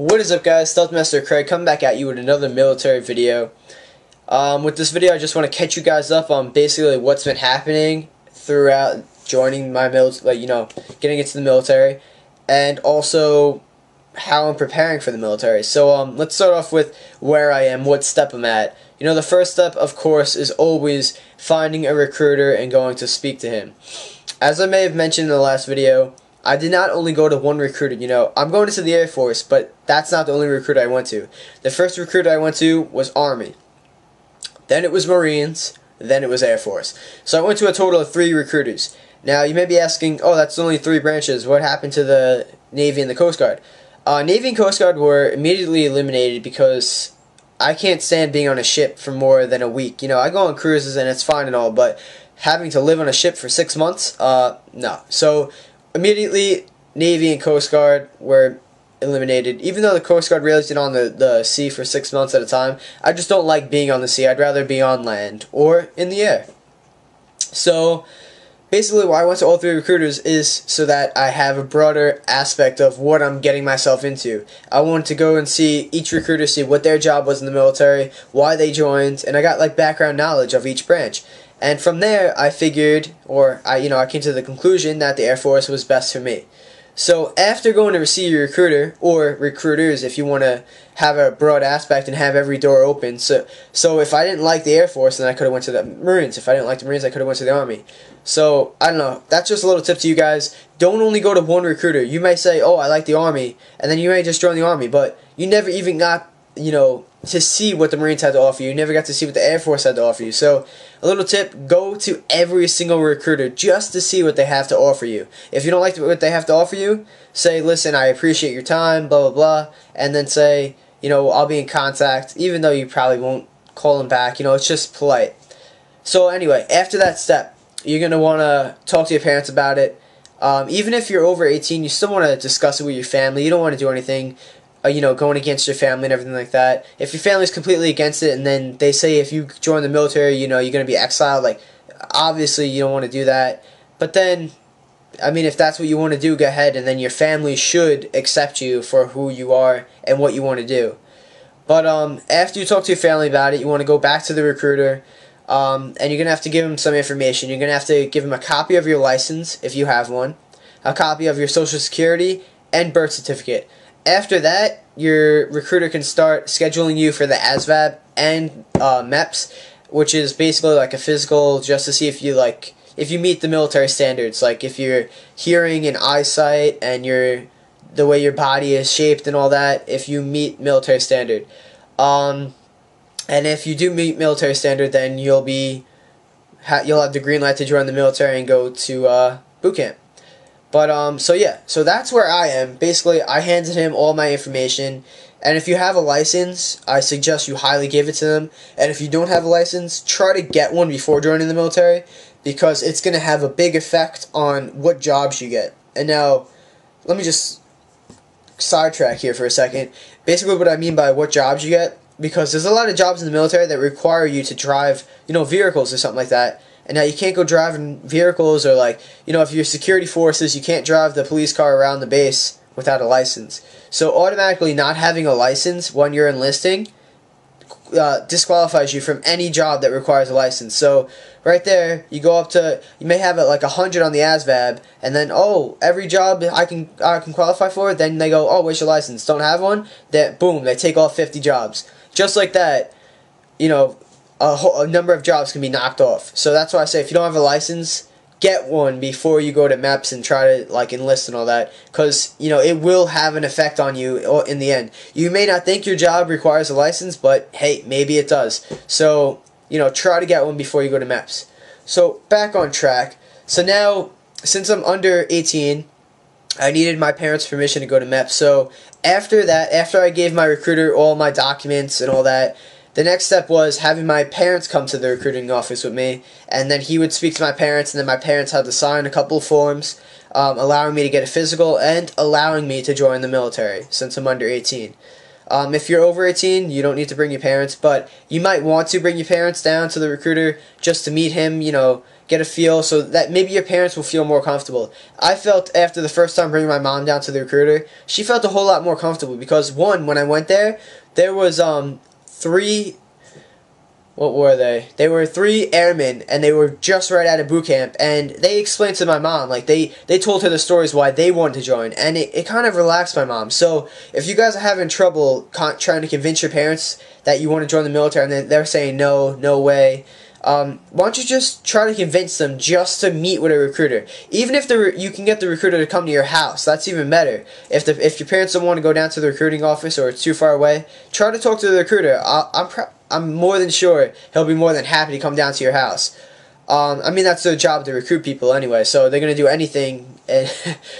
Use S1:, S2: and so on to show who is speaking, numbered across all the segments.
S1: What is up, guys? Stealth Master Craig coming back at you with another military video. With this video I just want to catch you guys up on basically what's been happening throughout joining my military, getting into the military, and also how I'm preparing for the military. So let's start off with where I am, what step I'm at. The first step, of course, is always finding a recruiter and going to speak to him. As I may have mentioned in the last video, I did not only go to one recruiter. I'm going into the Air Force, but that's not the only recruiter I went to. The first recruiter I went to was Army. Then it was Marines. Then it was Air Force. So I went to a total of 3 recruiters. Now, you may be asking, oh, that's only 3 branches. What happened to the Navy and the Coast Guard? Navy and Coast Guard were immediately eliminated because I can't stand being on a ship for more than a week. I go on cruises and it's fine and all, but having to live on a ship for 6 months, no. So immediately, Navy and Coast Guard were eliminated. Even though the Coast Guard really isn't on the sea for 6 months at a time, I just don't like being on the sea. I'd rather be on land or in the air. So basically why I went to all 3 recruiters is so that I have a broader aspect of what I'm getting myself into. I wanted to go and see each recruiter, see what their job was in the military, why they joined, and I got background knowledge of each branch. And from there, I figured, or I came to the conclusion that the Air Force was best for me. So after going to see your recruiter, or recruiters if you want to have a broad aspect and have every door open. So if I didn't like the Air Force, then I could have went to the Marines. If I didn't like the Marines, I could have went to the Army. So, I don't know. That's just a little tip to you guys. Don't only go to one recruiter. You may say, oh, I like the Army, and then you may just join the Army, but you never even got, to see what the Marines had to offer you. You never got to see what the Air Force had to offer you. So, a little tip, go to every single recruiter just to see what they have to offer you. If you don't like what they have to offer you, say, listen, I appreciate your time, blah, blah, blah, and then say, I'll be in contact, even though you probably won't call them back. It's just polite. So, anyway, after that step, you're going to want to talk to your parents about it. Even if you're over 18, you still want to discuss it with your family. You don't want to do anything going against your family and everything like that. If your family's completely against it and then they say if you join the military, you're going to be exiled, obviously you don't want to do that. But then, if that's what you want to do, go ahead, and then your family should accept you for who you are and what you want to do. But after you talk to your family about it, you want to go back to the recruiter, and you're going to have to give them some information. You're going to have to give them a copy of your license, if you have one, a copy of your Social Security, and birth certificate. After that, your recruiter can start scheduling you for the ASVAB and MEPS, which is basically like a physical, just to see if you meet the military standards, like if you're hearing and eyesight and the way your body is shaped and all that, if you meet military standard. And if you do meet military standard, then you'll have the green light to join the military and go to boot camp. But, so that's where I am. Basically, I handed him all my information, and if you have a license, I suggest you highly give it to them, and if you don't have a license, try to get one before joining the military, because it's going to have a big effect on what jobs you get. And now, let me just sidetrack here for a second. Basically, what I mean by what jobs you get, because there's a lot of jobs in the military that require you to drive, vehicles or something like that. And now you can't go driving vehicles, or if you're security forces, you can't drive the police car around the base without a license. So automatically not having a license when you're enlisting disqualifies you from any job that requires a license. So right there, you go up to, you may have it 100 on the ASVAB, and then, oh, every job I can qualify for, then they go, oh, where's your license? Don't have one? Then boom, they take off 50 jobs. Just like that, a number of jobs can be knocked off. So that's why I say, if you don't have a license, get one before you go to MEPS and try to enlist and all that, because it will have an effect on you in the end. You may not think your job requires a license, but hey, maybe it does. So try to get one before you go to MEPS. So back on track. So now, since I'm under 18, I needed my parents' permission to go to MEPS. So after that, after I gave my recruiter all my documents and all that, the next step was having my parents come to the recruiting office with me, and then he would speak to my parents, and then my parents had to sign a couple of forms allowing me to get a physical and allowing me to join the military since I'm under 18. If you're over 18, you don't need to bring your parents, but you might want to bring your parents down to the recruiter just to meet him, you know, get a feel so that maybe your parents will feel more comfortable. I felt after the first time bringing my mom down to the recruiter, she felt a whole lot more comfortable because, one, when I went there was three, what were they? They were 3 airmen, and they were just right out of boot camp, and they explained to my mom, like, they told her the stories why they wanted to join, and it kind of relaxed my mom. So if you guys are having trouble trying to convince your parents that you want to join the military, and they're saying no, no way, why don't you just try to convince them just to meet with a recruiter? Even if you can get the recruiter to come to your house, that's even better. If your parents don't want to go down to the recruiting office or it's too far away, try to talk to the recruiter. I'm more than sure he'll be more than happy to come down to your house. I mean, that's their job to recruit people anyway, so they're going to do anything, and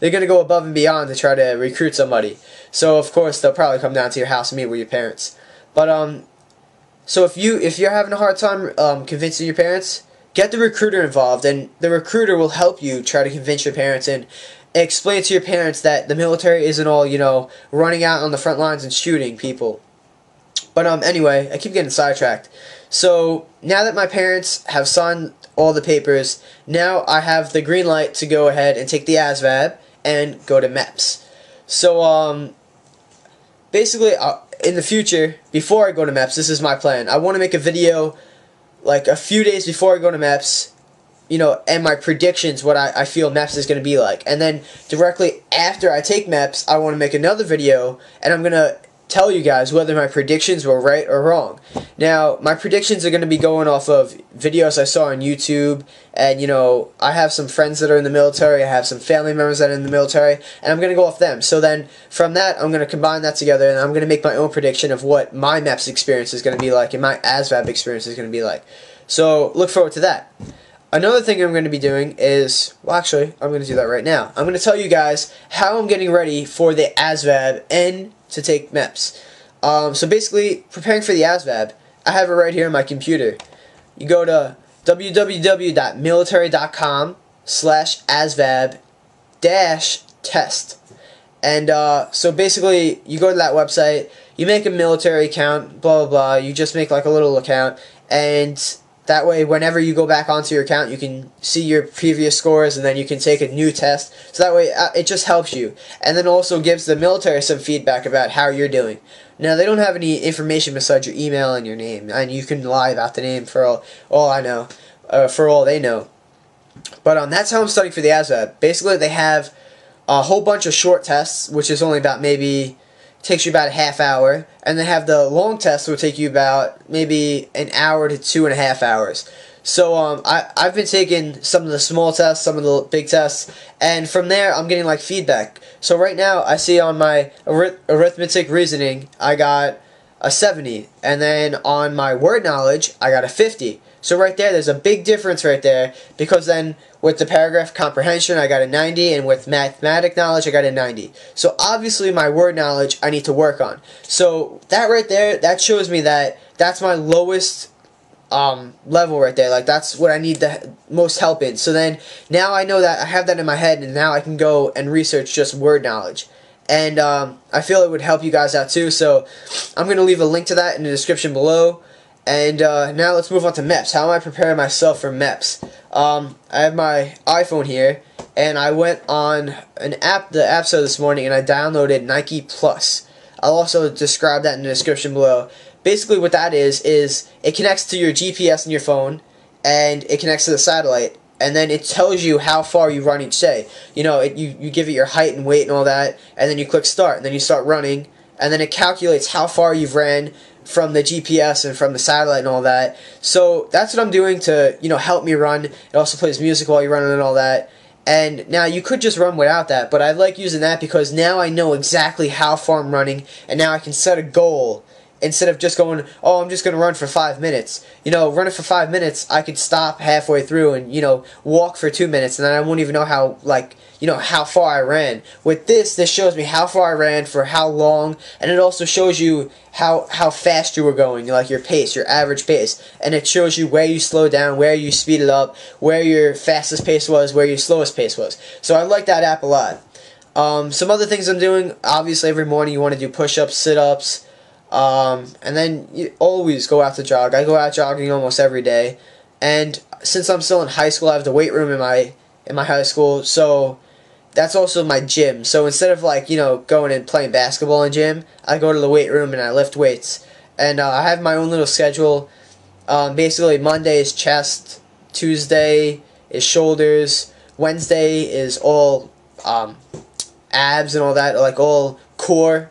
S1: they're going to go above and beyond to try to recruit somebody. So, of course, they'll probably come down to your house and meet with your parents. But, so if you're having a hard time convincing your parents, get the recruiter involved, and the recruiter will help you try to convince your parents and explain to your parents that the military isn't all, you know, running out on the front lines and shooting people. But anyway, I keep getting sidetracked. So now that my parents have signed all the papers, now I have the green light to go ahead and take the ASVAB and go to MEPS. So basically, in the future, before I go to MEPS, this is my plan. I want to make a video like a few days before I go to MEPS, you know, and my predictions, what I feel MEPS is going to be like. And then directly after I take MEPS, I want to make another video, and I'm going to tell you guys whether my predictions were right or wrong. Now, my predictions are going to be going off of videos I saw on YouTube, and, you know, I have some friends that are in the military, I have some family members that are in the military, and I'm going to go off them. So then, from that, I'm going to combine that together, and I'm going to make my own prediction of what my MEPS experience is going to be like, and my ASVAB experience is going to be like. So, look forward to that. Another thing I'm going to be doing is, well, actually, I'm going to do that right now. I'm going to tell you guys how I'm getting ready for the ASVAB and to take MEPS. So basically, preparing for the ASVAB, I have it right here on my computer. You go to www.military.com/ASVAB-test. And so basically, you go to that website, you make a military account, blah, blah, blah. You just make like a little account, and that way, whenever you go back onto your account, you can see your previous scores, and then you can take a new test. So that way, it just helps you. And then also gives the military some feedback about how you're doing. Now, they don't have any information besides your email and your name, and you can lie about the name for all I know, for all they know. But that's how I'm studying for the ASVAB. Basically, they have a whole bunch of short tests, which is only about maybe takes you about a half hour, and they have the long test, which will take you about maybe an hour to 2.5 hours. So I've been taking some of the small tests, some of the big tests, and from there I'm getting like feedback. So right now I see on my arithmetic reasoning I got a 70, and then on my word knowledge I got a 50. So right there's a big difference right there, because then with the paragraph comprehension I got a 90, and with mathematic knowledge I got a 90. So obviously my word knowledge I need to work on. So that right there, that shows me that that's my lowest level right there. Like, that's what I need the most help in. So then now I know that I have that in my head, and now I can go and research just word knowledge. And I feel it would help you guys out too, so I'm going to leave a link to that in the description below. And now let's move on to MEPS. How am I preparing myself for MEPS? I have my iPhone here, and I went on the App Store this morning, and I downloaded Nike Plus. I'll also describe that in the description below. Basically what that is it connects to your GPS in your phone, and it connects to the satellite, and then it tells you how far you run each day. You know, you give it your height and weight and all that, and then you click start, and then you start running, and then it calculates how far you've ran from the GPS and from the satellite and all that. So that's what I'm doing to, you know, help me run. It also plays music while you're running and all that. And now you could just run without that, but I like using that because now I know exactly how far I'm running, and now I can set a goal. Instead of just going, oh, I'm just going to run for 5 minutes. You know, running for 5 minutes, I could stop halfway through and, you know, walk for 2 minutes, and then I won't even know how, like, you know, how far I ran. With this shows me how far I ran for how long, and it also shows you how fast you were going, like your pace, your average pace. And it shows you where you slowed down, where you speeded up, where your fastest pace was, where your slowest pace was. So I like that app a lot. Some other things I'm doing, obviously every morning you want to do push-ups, sit-ups, And then you always go out to jog. I go out jogging almost every day. And since I'm still in high school, I have the weight room in my high school, so that's also my gym. So instead of like, going and playing basketball in gym, I go to the weight room and I lift weights. And I have my own little schedule. Basically, Monday is chest, Tuesday is shoulders, Wednesday is all abs and all that, like all core,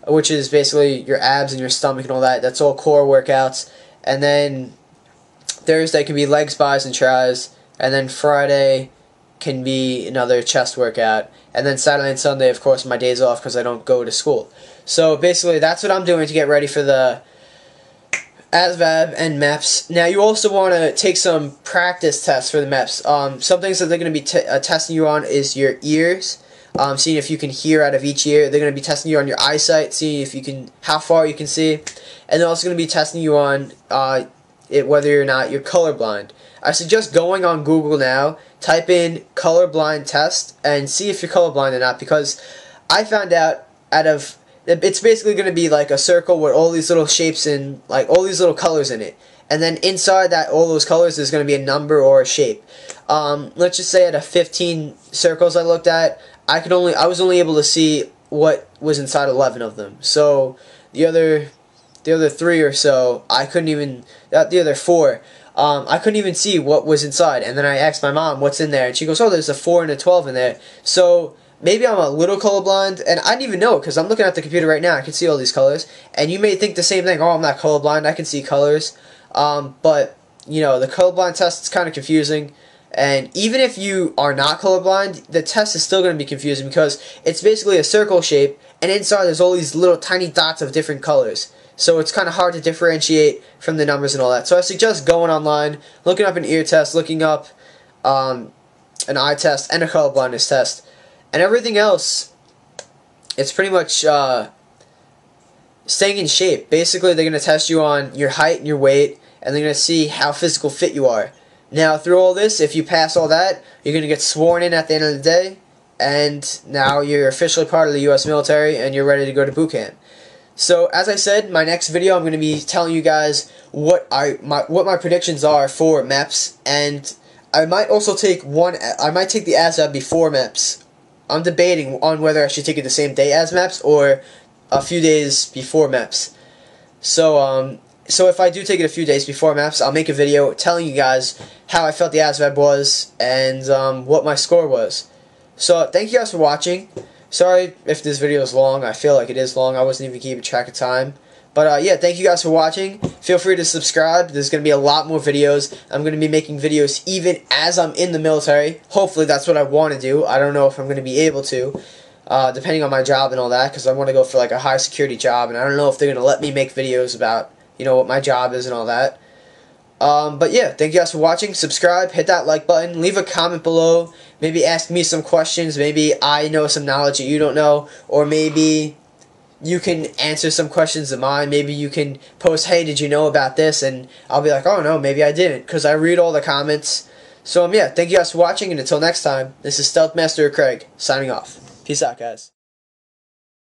S1: which is basically your abs and your stomach and all that. That's all core workouts. And then Thursday can be legs, bis, and tris. And then Friday can be another chest workout. And then Saturday and Sunday, of course, my days off because I don't go to school. So basically, that's what I'm doing to get ready for the ASVAB and MEPS. Now, you also want to take some practice tests for the MEPS. Some things that they're going to be testing you on is your ears, seeing if you can hear out of each ear. They're going to be testing you on your eyesight, seeing if you can, how far you can see. And they're also going to be testing you on whether or not you're colorblind. I suggest going on Google now, type in colorblind test, and see if you're colorblind or not, because I found out it's basically going to be like a circle with all these little shapes and like all these little colors in it. And then inside that, all those colors, there's going to be a number or a shape. Let's just say out of 15 circles I looked at, I was only able to see what was inside 11 of them. So the other 3 or so, I couldn't even, the other 4, I couldn't even see what was inside. And then I asked my mom what's in there, and she goes, oh, there's a 4 and a 12 in there. So maybe I'm a little colorblind, and I didn't even know, because I'm looking at the computer right now. I can see all these colors, and you may think the same thing. Oh, I'm not colorblind. I can see colors. But, the colorblind test is kind of confusing, and even if you are not colorblind, the test is still going to be confusing, because it's basically a circle shape, and inside there's all these little tiny dots of different colors. So it's kind of hard to differentiate from the numbers and all that. So I suggest going online, looking up an ear test, looking up an eye test, and a colorblindness test. And everything else, it's pretty much staying in shape. Basically, they're going to test you on your height and your weight, and they're going to see how physical fit you are. Now, through all this, if you pass all that, you're going to get sworn in at the end of the day, and now you're officially part of the U.S. military, and you're ready to go to boot camp. So, as I said, my next video, I'm going to be telling you guys what my predictions are for MEPS, and I might also take the ASVAB before MEPS. I'm debating on whether I should take it the same day as MEPS or a few days before MEPS. So if I do take it a few days before MEPS, I'll make a video telling you guys how I felt the ASVAB was and what my score was. So thank you guys for watching. Sorry if this video is long. I feel like it is long. I wasn't even keeping track of time. But yeah, thank you guys for watching. Feel free to subscribe. There's going to be a lot more videos. I'm going to be making videos even as I'm in the military. Hopefully that's what I want to do. I don't know if I'm going to be able to, depending on my job and all that, because I want to go for like a high security job, and I don't know if they're going to let me make videos about, what my job is and all that. But yeah, thank you guys for watching. Subscribe, hit that like button, leave a comment below, maybe ask me some questions, maybe I know some knowledge that you don't know, or maybe you can answer some questions of mine. Maybe you can post, hey, did you know about this? And I'll be like, oh no, maybe I didn't, because I read all the comments. So yeah, thank you guys for watching, and until next time, this is Stealth Master Craig, signing off. Peace out, guys.